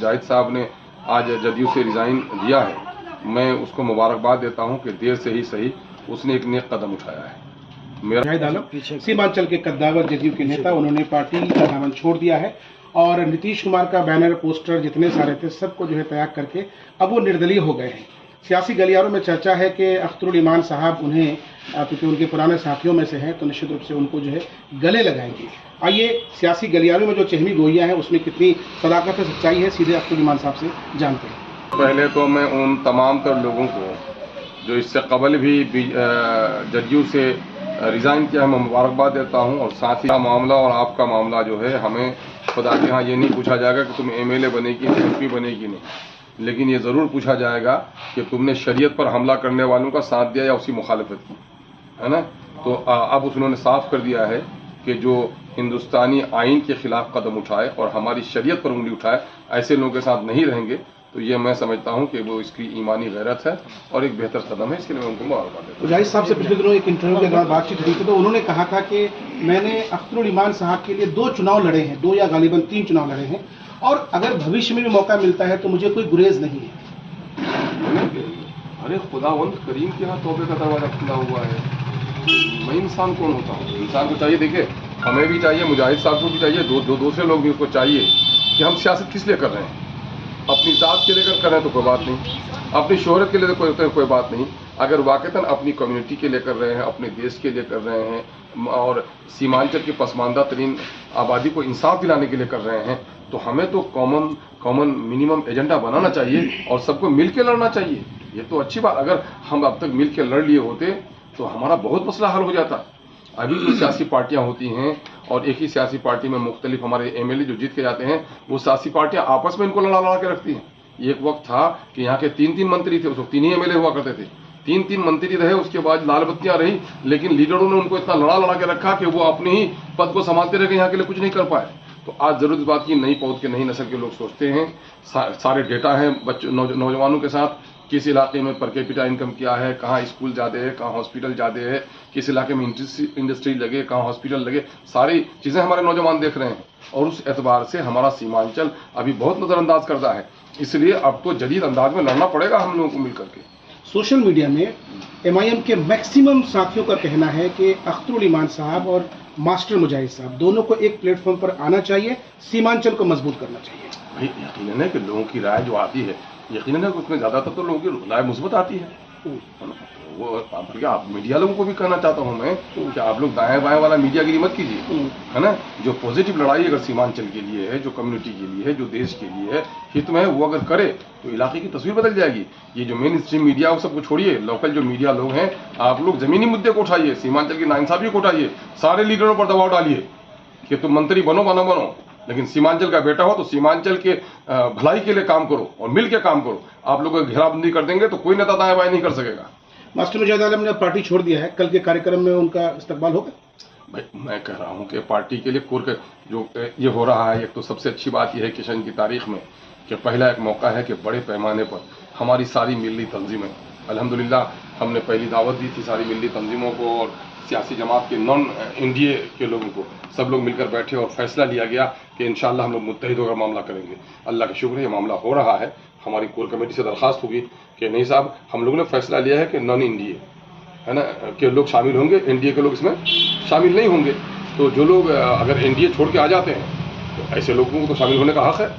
मुजाहिद साहब ने आज जदयू से रिज़ाइन दिया है, मैं उसको मुबारकबाद देता हूं कि देर से ही सही उसने एक नेक कदम उठाया है। मुजाहिद आलम सीमांचल के कद्दावर जदयू के नेता, उन्होंने पार्टी का दामन छोड़ दिया है और नीतीश कुमार का बैनर पोस्टर जितने सारे थे सबको जो है त्याग करके अब वो निर्दलीय हो गए हैं। सियासी गलियारों में चर्चा है कि अख्तरुल ईमान साहब उन्हें, क्योंकि उनके पुराने साथियों में से हैं, तो निश्चित रूप से उनको जो है गले लगाएंगे। आइए सियासी गलियारों में जो चहमी गोइयाँ हैं उसमें कितनी सदाकत है, सच्चाई है, सीधे अख्तरुल ईमान साहब से जानते हैं। पहले तो मैं उन तमाम तर लोगों को जो इससे कबल भी जदयू से रिज़ाइन किया, मैं मुबारकबाद देता हूं। और साथ ही मामला और आपका मामला जो है, हमें खुदा के यहाँ ये नहीं पूछा जाएगा कि तुम एमएलए बने कि नहीं, एमपी बने कि नहीं, लेकिन ये ज़रूर पूछा जाएगा कि तुमने शरीयत पर हमला करने वालों का साथ दिया या उसकी मुखालफत की, है ना। तो अब उन्होंने साफ कर दिया है कि जो हिंदुस्तानी आइन के ख़िलाफ़ कदम उठाए और हमारी शरीयत पर उंगली उठाए, ऐसे लोगों के साथ नहीं रहेंगे। तो ये मैं समझता हूँ कि वो इसकी ईमानी गैरत है और एक बेहतर कदम है, इसके लिए मैं उनको मुबारकबाद देता हूँ। मुजाहिद साहब से पिछले दिनों एक इंटरव्यू के दौरान बातचीत हुई थी, तो उन्होंने कहा था कि मैंने अख्तरुल ईमान साहब के लिए 2 चुनाव लड़े हैं, 2 या गालिबन 3 चुनाव लड़े हैं, और अगर भविष्य में भी मौका मिलता है तो मुझे कोई गुरेज नहीं है। अरे खुदावंद करीम के यहाँ तौबे का दरवाजा खुला हुआ है। मैं इंसान कौन होता हूँ? इंसान को चाहिए, देखिए हमें भी चाहिए, मुजाहिद साहब को भी चाहिए, दूसरे लोग भी उसको चाहिए कि हम सियासत किस लिए कर रहे हैं। अपनी ज़ात के लिए कर रहे हैं तो कोई बात नहीं, अपनी शोहरत के लिए तो कोई बात नहीं। अगर वाक़तन अपनी कम्युनिटी के लिए कर रहे हैं, अपने देश के लिए कर रहे हैं और सीमांचल की पसमानदा तरीन आबादी को इंसाफ दिलाने के लिए कर रहे हैं, तो हमें तो कॉमन मिनिमम एजेंडा बनाना चाहिए और सबको मिल के लड़ना चाहिए। ये तो अच्छी बात, अगर हम अब तक मिल के लड़ लिए होते तो हमारा बहुत मसला हल हो जाता। अभी जो सियासी पार्टियां होती हैं और एक ही सियासी पार्टी में मुख्तलिफ हमारे एमएलए जो जीत के जाते हैं, वो सियासी पार्टियां आपस में इनको लड़ा के रखती हैं। एक वक्त था कि यहाँ के 3 मंत्री थे, उस वक्त 3 ही एमएलए हुआ करते थे, 3 मंत्री रहे, उसके बाद लाल बत्तियां रही, लेकिन लीडरों ने उनको इतना लड़ा के रखा कि वो अपने ही पद को संभालते रह गए, यहाँ के लिए कुछ नहीं कर पाए। तो आज जरूर इस बात की नई पौध के नई नस्ल के लोग सोचते हैं, सारे डेटा हैं बच्चों नौजवानों के साथ, किस इलाके में पर कैपिटा इनकम क्या है, कहाँ स्कूल ज़्यादा है, कहाँ हॉस्पिटल ज़्यादा है, किस इलाके में इंडस्ट्री लगे, कहाँ हॉस्पिटल लगे, सारी चीज़ें हमारे नौजवान देख रहे हैं। और उस एतबार से हमारा सीमांचल अभी बहुत नज़रअंदाज करता है, इसलिए अब तो जदीद अंदाज में लड़ना पड़ेगा हम लोगों को मिल करके। सोशल मीडिया में एमआईएम के मैक्सिमम साथियों का कहना है कि अख्तरुल ईमान साहब और मास्टर मुजाहिद साहब दोनों को एक प्लेटफॉर्म पर आना चाहिए, सीमांचल को मजबूत करना चाहिए। भाई यकीनन है कि लोगों की राय जो आती है, यकीनन है कि उसमें ज़्यादातर तो लोगों की राय मुस्बत आती है। वो बल्कि आप मीडिया लोगों को भी कहना चाहता हूँ मैं कि आप लोग दाएं बाएं वाला मीडियागिरी मत कीजिए, है ना। जो पॉजिटिव लड़ाई अगर सीमांचल के लिए है, जो कम्युनिटी के लिए है, जो देश के लिए है, हित में है, वो अगर करे तो इलाके की तस्वीर बदल जाएगी। ये जो मेन स्ट्रीम मीडिया वो सबको छोड़िए, लोकल जो मीडिया लोग हैं, आप लोग ज़मीनी मुद्दे को उठाइए, सीमांचल की नाइंसाफी को उठाइए, सारे लीडरों पर दबाव डालिए कि तुम मंत्री बनो, लेकिन सीमांचल का बेटा हो तो सीमांचल के भलाई के लिए काम करो और मिल के काम करो। आप लोग घेराबंदी कर देंगे तो कोई नेता दाएं बाएं नहीं कर सकेगा। मास्टर मुजाहिद आलम ने पार्टी छोड़ दिया है, कल के कार्यक्रम में उनका इस्तकबाल होगा? भाई मैं कह रहा हूँ कि पार्टी के लिए कोर जो ये हो रहा है, एक तो सबसे अच्छी बात यह है किशन की तारीख में कि पहला एक मौका है कि बड़े पैमाने पर हमारी सारी मिली तंजीमें, अल्हम्दुलिल्लाह हमने पहली दावत दी थी सारी मिली तंजीमों को और सियासी जमात के नॉन एनडीए के लोगों को, सब लोग मिलकर बैठे और फैसला लिया गया कि इंशाअल्लाह हम लोग मुत्तहिद होकर मामला करेंगे। अल्लाह का शुक्र है ये मामला हो रहा है। हमारी कोर कमेटी से दरख्वास्त होगी कि नहीं साहब, हम लोगों ने फैसला लिया है कि नॉन एनडीए, है ना, के लोग शामिल होंगे, एनडीए के लोग इसमें शामिल नहीं होंगे। तो जो लोग अगर एनडीए छोड़ के आ जाते हैं तो ऐसे लोगों को तो शामिल होने का हक़ है।